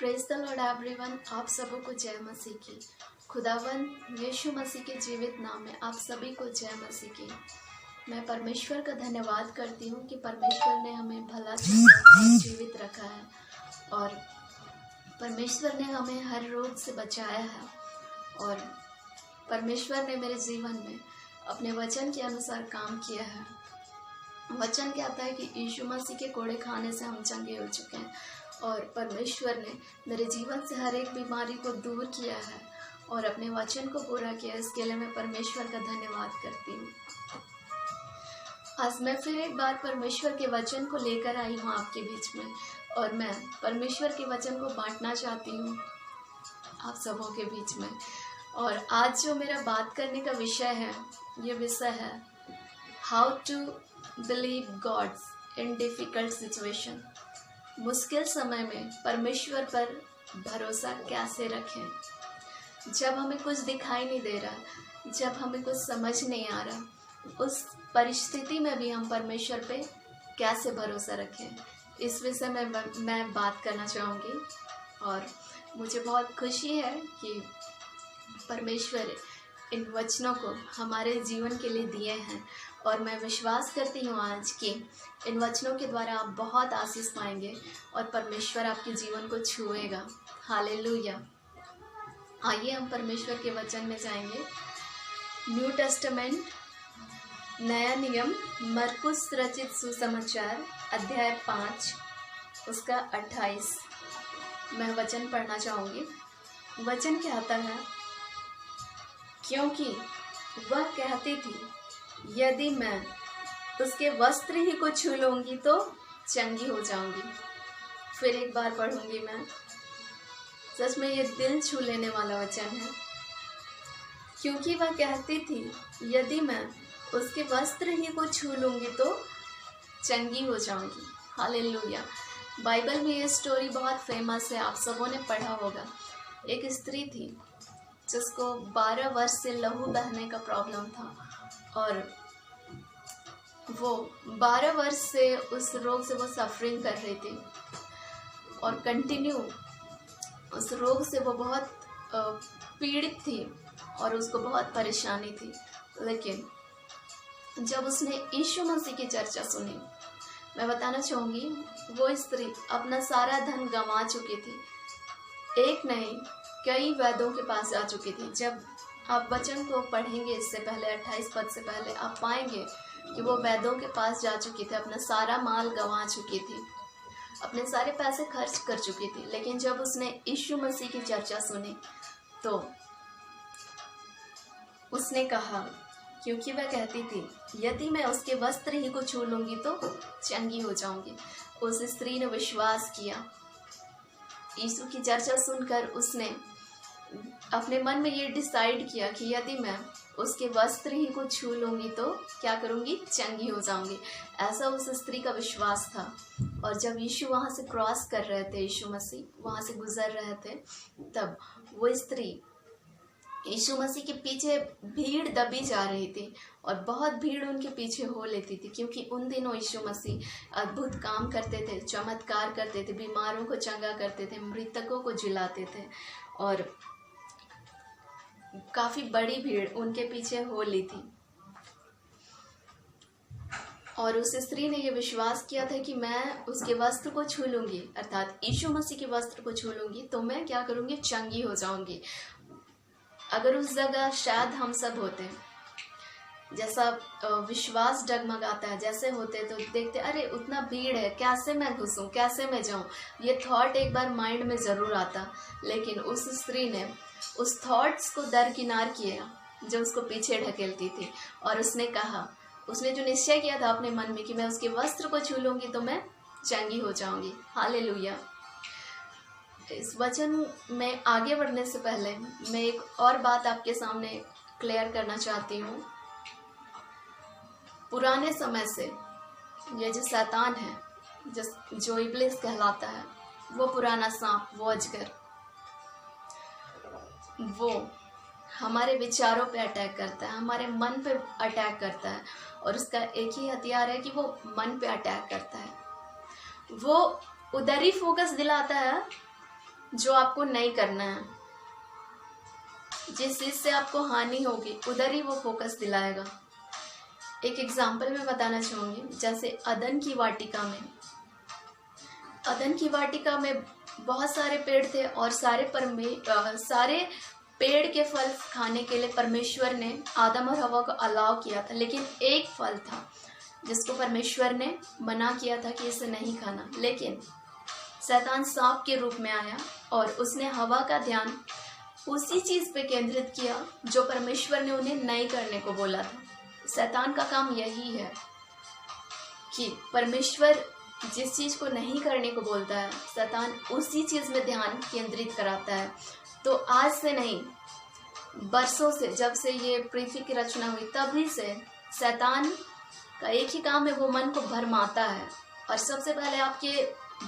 Praise the Lord everyone. आप सबों को जय मसीह की। खुदावंद यीशु मसीह के जीवित नाम में आप सभी को जय मसीह की। मैं परमेश्वर का धन्यवाद करती हूँ कि परमेश्वर ने हमें भला चुना और जीवित रखा है, और परमेश्वर ने हमें हर रोग से बचाया है, और परमेश्वर ने मेरे जीवन में अपने वचन के अनुसार काम किया है। वचन कहता है कि यीशु मसीह के कोड़े खाने से हम चंगे हो चुके हैं, और परमेश्वर ने मेरे जीवन से हर एक बीमारी को दूर किया है और अपने वचन को पूरा किया। इसके लिए मैं परमेश्वर का धन्यवाद करती हूँ। आज मैं फिर एक बार परमेश्वर के वचन को लेकर आई हूँ आपके बीच में, और मैं परमेश्वर के वचन को बांटना चाहती हूँ आप सबों के बीच में। और आज जो मेरा बात करने का विषय है, ये विषय है how to believe gods in difficult situation. मुश्किल समय में परमेश्वर पर भरोसा कैसे रखें। जब हमें कुछ दिखाई नहीं दे रहा, जब हमें कुछ समझ नहीं आ रहा, उस परिस्थिति में भी हम परमेश्वर पे कैसे भरोसा रखें, इस विषय में मैं बात करना चाहूँगी। और मुझे बहुत खुशी है कि परमेश्वर इन वचनों को हमारे जीवन के लिए दिए हैं, और मैं विश्वास करती हूँ आज कि इन वचनों के द्वारा आप बहुत आशीष पाएंगे और परमेश्वर आपके जीवन को छुएगा। हालेलुया। आइए हम परमेश्वर के वचन में जाएंगे। न्यू टेस्टामेंट, नया नियम, मरकुस रचित सुसमाचार, अध्याय 5 उसका 28 मैं वचन पढ़ना चाहूँगी। वचन कहता है, क्योंकि वह कहती थी, यदि मैं उसके वस्त्र ही को छू लूंगी तो चंगी हो जाऊंगी। फिर एक बार पढ़ूंगी मैं। सच में ये दिल छू लेने वाला वचन है। क्योंकि वह कहती थी, यदि मैं उसके वस्त्र ही को छू लूंगी तो चंगी हो जाऊंगी। हालेलुया। बाइबल में ये स्टोरी बहुत फेमस है, आप सबों ने पढ़ा होगा। एक स्त्री थी जिसको 12 वर्ष से लहू बहने का प्रॉब्लम था, और वो 12 वर्ष से उस रोग से वो सफरिंग कर रही थी, और कंटिन्यू उस रोग से वो बहुत पीड़ित थी और उसको बहुत परेशानी थी। लेकिन जब उसने यीशु मसीह की चर्चा सुनी, मैं बताना चाहूँगी, वो स्त्री अपना सारा धन गंवा चुकी थी। एक नहीं, कई वैद्यों के पास जा चुकी थी। जब आप वचन को पढ़ेंगे इससे पहले 28 पद से पहले आप पाएंगे कि वो वैद्यों के पास जा चुकी थी, अपना सारा माल गंवा चुकी थी, अपने सारे पैसे खर्च कर चुकी थी। लेकिन जब उसने यीशु मसीह की चर्चा सुनी तो उसने कहा, क्योंकि वह कहती थी, यदि मैं उसके वस्त्र ही को छू लूंगी तो चंगी हो जाऊंगी। उस स्त्री ने विश्वास किया। यीशु की चर्चा सुनकर उसने अपने मन में ये डिसाइड किया कि यदि मैं उसके वस्त्र ही को छू लूंगी तो क्या करूंगी, चंगी हो जाऊंगी। ऐसा उस स्त्री का विश्वास था। और जब यीशु वहां से क्रॉस कर रहे थे, यीशु मसीह वहां से गुजर रहे थे, तब वो स्त्री यीशु मसीह के पीछे भीड़ दबी जा रही थी, और बहुत भीड़ उनके पीछे हो लेती थी, क्योंकि उन दिनों यीशु मसीह अद्भुत काम करते थे, चमत्कार करते थे, बीमारों को चंगा करते थे, मृतकों को जिलाते थे, और काफी बड़ी भीड़ उनके पीछे हो ली थी। और उस स्त्री ने ये विश्वास किया था कि मैं उसके वस्त्र को छू लूंगी, अर्थात यीशु मसीह के वस्त्र को छू लूंगी तो मैं क्या करूंगी, चंगी हो जाऊंगी। अगर उस जगह शायद हम सब होते, जैसा विश्वास डगमगाता है, जैसे होते तो देखते, अरे उतना भीड़ है, कैसे मैं घुसूं, कैसे मैं जाऊं, ये थॉट एक बार माइंड में ज़रूर आता। लेकिन उस स्त्री ने उस थॉट्स को दरकिनार किया जो उसको पीछे ढकेलती थी, और उसने कहा, उसने जो निश्चय किया था अपने मन में कि मैं उसके वस्त्र को छू लूंगी तो मैं चंगी हो जाऊंगी। हालेलुया। इस वचन में आगे बढ़ने से पहले मैं एक और बात आपके सामने क्लियर करना चाहती हूँ। पुराने समय से ये जो शैतान है, जो इब्लिस कहलाता है, वो पुराना सांप, वो अजगर, वो हमारे विचारों पे अटैक करता है, हमारे मन पे अटैक करता है, और उसका एक ही हथियार है कि वो मन पे अटैक करता है। वो उधर ही फोकस दिलाता है जो आपको नहीं करना है, जिस चीज से आपको हानि होगी उधर ही वो फोकस दिलाएगा। एक एग्जाम्पल मैं बताना चाहूंगी, जैसे अदन की वाटिका में बहुत सारे पेड़ थे और सारे पेड़ के फल खाने के लिए परमेश्वर ने आदम और हवा को अलाउ किया था, लेकिन एक फल था जिसको परमेश्वर ने मना किया था कि इसे नहीं खाना। लेकिन शैतान सांप के रूप में आया और उसने हवा का ध्यान उसी चीज पे केंद्रित किया जो परमेश्वर ने उन्हें नहीं करने को बोला था। शैतान का काम यही है कि परमेश्वर जिस चीज को नहीं करने को बोलता है, शैतान उसी चीज में ध्यान केंद्रित कराता है। तो आज से नहीं, बरसों से, जब से ये पृथ्वी की रचना हुई तभी से शैतान का एक ही काम है, वो मन को भरमाता है और सबसे पहले आपके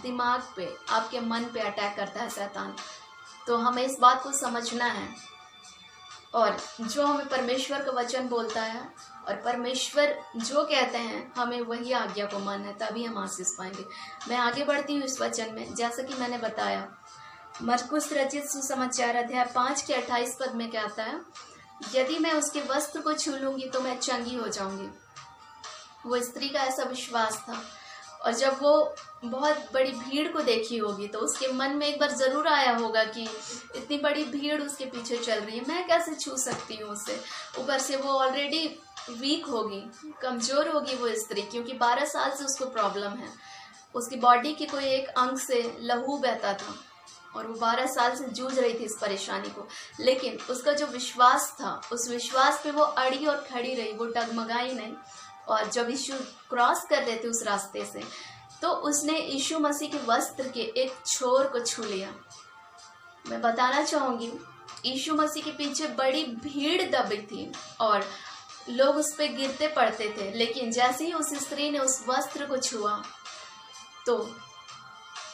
दिमाग पे, आपके मन पे अटैक करता है शैतान। तो हमें इस बात को समझना है और जो हमें परमेश्वर का वचन बोलता है और परमेश्वर जो कहते हैं हमें वही आज्ञा को मानना है, तभी हम आशीष पाएंगे। मैं आगे बढ़ती हूँ इस वचन में। जैसा कि मैंने बताया, मरकुस रचित सुसमाचार अध्याय 5 के 28 पद में कहता है, यदि मैं उसके वस्त्र को छू लूंगी तो मैं चंगी हो जाऊंगी। वो स्त्री का ऐसा विश्वास था और जब वो बहुत बड़ी भीड़ को देखी होगी तो उसके मन में एक बार जरूर आया होगा कि इतनी बड़ी भीड़ उसके पीछे चल रही है, मैं कैसे छू सकती हूँ उसे। ऊपर से वो ऑलरेडी वीक होगी, कमजोर होगी वो स्त्री, क्योंकि 12 साल से उसको प्रॉब्लम है। उसकी बॉडी के कोई एक अंग से लहू बहता था और वो 12 साल से जूझ रही थी इस परेशानी को। लेकिन उसका जो विश्वास था, उस विश्वास पे वो अड़ी और खड़ी रही, वो डगमगाई नहीं। और जब यीशु क्रॉस कर रहे थे उस रास्ते से, तो उसने यीशु मसीह के वस्त्र के एक छोर को छू लिया। मैं बताना चाहूंगी, यीशु मसीह के पीछे बड़ी भीड़ दबी थी और लोग उस पे गिरते पड़ते थे, लेकिन जैसे ही उस स्त्री ने उस वस्त्र को छुआ तो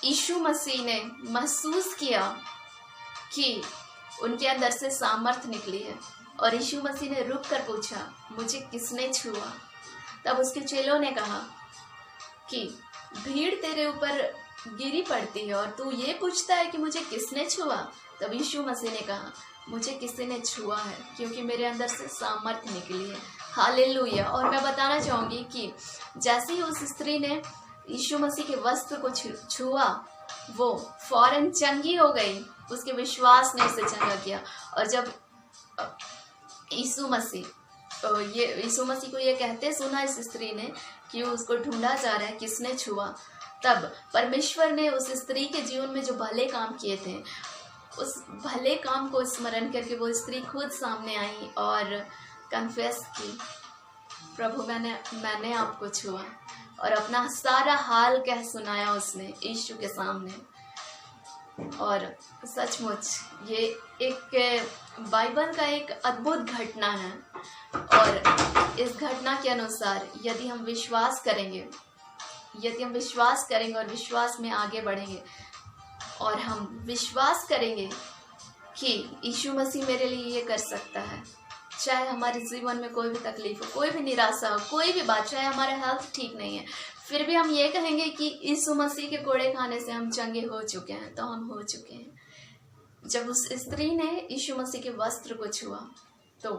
यीशु मसीह ने महसूस किया कि उनके अंदर से सामर्थ निकली है। और यीशु मसीह ने रुक कर पूछा, मुझे किसने छुआ? तब उसके चेलों ने कहा कि भीड़ तेरे ऊपर गिरी पड़ती है और तू ये पूछता है कि मुझे किसने छुआ? तब यीशु मसीह ने कहा, मुझे किसी ने छुआ है क्योंकि मेरे अंदर से सामर्थ निकली है। हालेलुया। और मैं बताना चाहूंगी कि जैसे ही उस स्त्री ने यीशु मसीह के वस्त्र को छुआ, वो फौरन चंगी हो गई। उसके विश्वास ने उसे चंगा किया। और जब यीशु मसीह को ये कहते सुना इस स्त्री ने कि उसको ढूंढा जा रहा है, किसने छुआ, तब परमेश्वर ने उस स्त्री के जीवन में जो भले काम किए थे, उस भले काम को स्मरण करके वो स्त्री खुद सामने आई और कन्फेस की, प्रभु मैंने आपको छुआ। और अपना सारा हाल कह सुनाया उसने यीशु के सामने। और सचमुच ये एक बाइबल का एक अद्भुत घटना है। और इस घटना के अनुसार यदि हम विश्वास करेंगे और विश्वास में आगे बढ़ेंगे और हम विश्वास करेंगे कि यीशु मसीह मेरे लिए ये कर सकता है, चाहे हमारे जीवन में कोई भी तकलीफ हो, कोई भी निराशा हो, कोई भी बात, चाहे हमारा हेल्थ ठीक नहीं है, फिर भी हम ये कहेंगे कि यीशु मसीह के कोड़े खाने से हम चंगे हो चुके हैं, तो हम हो चुके हैं। जब उस स्त्री ने यीशु मसीह के वस्त्र को छुआ तो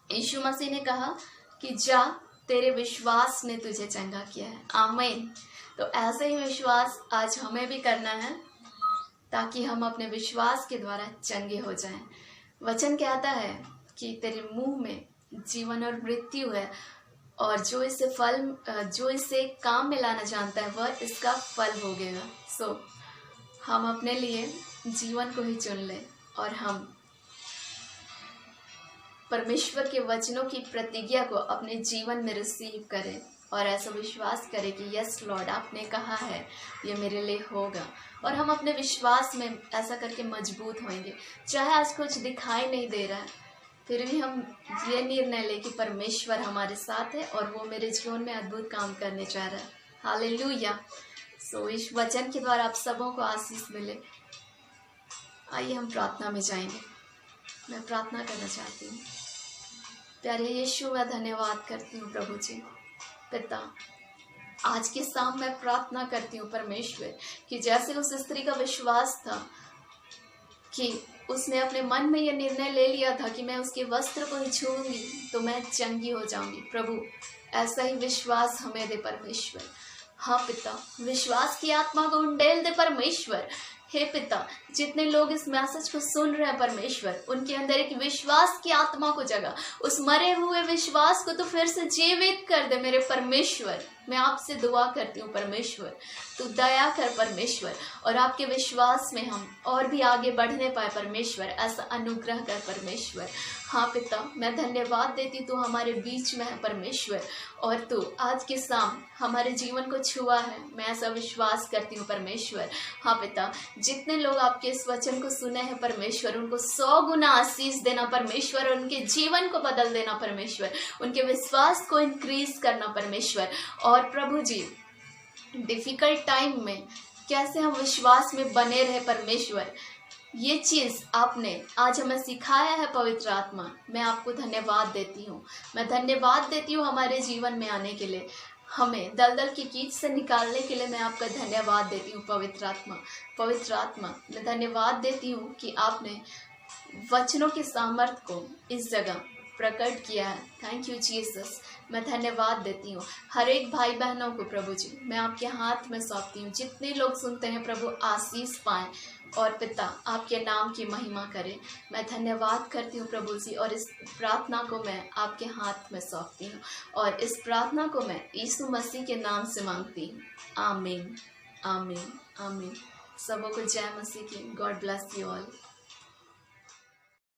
यीशु मसीह ने कहा कि जा, तेरे विश्वास ने तुझे चंगा किया है। आमीन। तो ऐसे ही विश्वास आज हमें भी करना है ताकि हम अपने विश्वास के द्वारा चंगे हो जाएं। वचन कहता है कि तेरे मुंह में जीवन और मृत्यु है और जो इसे काम में लाना जानता है वह इसका फल भोगेगा। सो हम अपने लिए जीवन को ही चुन लें और हम परमेश्वर के वचनों की प्रतिज्ञा को अपने जीवन में रिसीव करें और ऐसा विश्वास करें कि यस लॉर्ड, आपने कहा है ये मेरे लिए होगा। और हम अपने विश्वास में ऐसा करके मजबूत होंगे। चाहे आज कुछ दिखाई नहीं दे रहा है, फिर भी हम ये निर्णय लें कि परमेश्वर हमारे साथ है और वो मेरे जीवन में अद्भुत काम करने चाह रहा है। हालेलुया। सो इस वचन के द्वारा आप सबों को आशीष मिले। आइए हम प्रार्थना में जाएंगे। मैं प्रार्थना करना चाहती हूँ। प्यारे यीशु, मैं धन्यवाद करती हूँ प्रभु जी। पिता, आज के शाम मैं प्रार्थना करती हूँ परमेश्वर कि जैसे उस स्त्री का विश्वास था कि उसने अपने मन में यह निर्णय ले लिया था कि मैं उसके वस्त्र को ही छूऊंगी तो मैं चंगी हो जाऊंगी। प्रभु ऐसा ही विश्वास हमें दे परमेश्वर। हाँ पिता, विश्वास की आत्मा को उंडेल दे परमेश्वर। हे पिता, जितने लोग इस मैसेज को सुन रहे हैं परमेश्वर, उनके अंदर एक विश्वास की आत्मा को जगा, उस मरे हुए विश्वास को तो फिर से जीवित कर दे मेरे परमेश्वर। मैं आपसे दुआ करती हूँ परमेश्वर, तू दया कर परमेश्वर, और आपके विश्वास में हम और भी आगे बढ़ने पाए परमेश्वर, ऐसा अनुग्रह कर परमेश्वर। हाँ पिता, मैं धन्यवाद देती तू हमारे बीच में है परमेश्वर, और तू आज के शाम हमारे जीवन को छुआ है, मैं ऐसा विश्वास करती हूँ परमेश्वर। हाँ पिता, जितने लोग आपके इस वचन को सुने हैं परमेश्वर, उनको 100 गुना आशीष देना परमेश्वर, उनके जीवन को बदल देना परमेश्वर, उनके विश्वास को इंक्रीज करना परमेश्वर। और प्रभु जी, डिफिकल्ट टाइम में कैसे हम विश्वास में बने रहे परमेश्वर, ये चीज़ आपने आज हमें सिखाया है पवित्र आत्मा। मैं आपको धन्यवाद देती हूँ, मैं धन्यवाद देती हूँ हमारे जीवन में आने के लिए, हमें दलदल की कीच से निकालने के लिए। मैं आपका धन्यवाद देती हूँ पवित्र आत्मा। पवित्र आत्मा, मैं धन्यवाद देती हूँ कि आपने वचनों के सामर्थ्य को इस जगह प्रकट किया है। Thank you Jesus. मैं धन्यवाद देती हूँ हर एक भाई बहनों को प्रभु जी, मैं आपके हाथ में सौंपती हूँ। जितने लोग सुनते हैं प्रभु, आशीष पाएं, और पिता आपके नाम की महिमा करें। मैं धन्यवाद करती हूँ प्रभु जी, और इस प्रार्थना को मैं आपके हाथ में सौंपती हूँ, और इस प्रार्थना को मैं यीशु मसीह के नाम से मांगती हूँ। आमीन, आमीन, आमीन। सबों को जय मसीह की। God bless you all.